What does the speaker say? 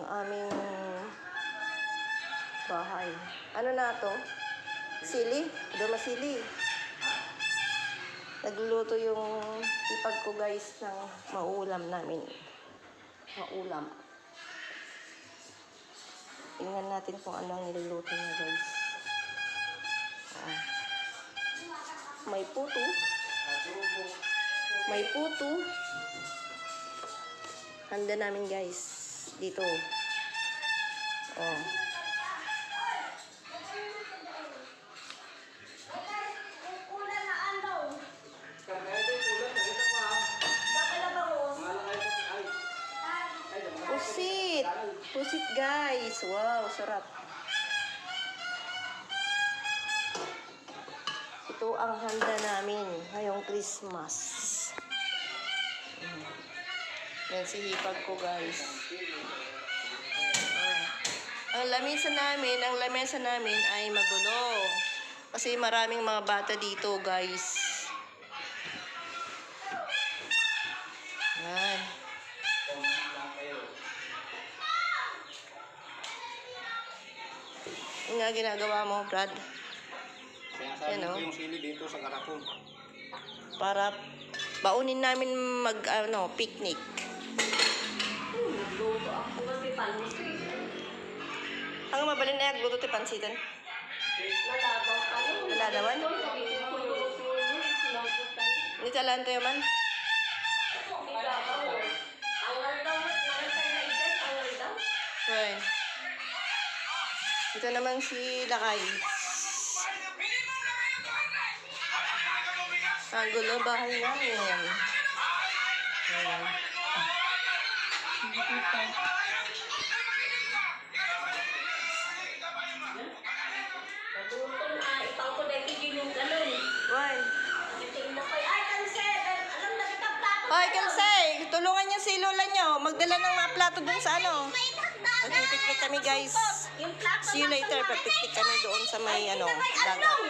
aming bahay. Ano na to? Sili? Dumasili. Nagluluto yung ipag ko guys ng maulam namin. Maulam. Tingnan natin kung ano ang niluluto niya guys. May puto. May puto. Handa namin guys. Dito. Oh. Pusit. Pusit guys. Wow, sarap. Ito ang handa namin ngayong Christmas. Yan si hipag ko guys. Ang lamesa namin ay magulo. Kasi maraming mga bata dito guys. Yan. Ang nga ginagawa mo, Brad? Sinasabi ko yung sili dito sa garapon. Para baunin namin picnic. Ang mabalin na nagluto ti pansitan. Nalalawan? Ni talan tayo man? Right. Ito naman si Lakay. Ang gulo bahay namin. Hoy, Kelsey! Tulungan niyo si Lola niyo. Magdala ng mga plato dun sa ano. Magpipiknik kami, guys. See you later. Pagpiknik kami doon sa may dagat.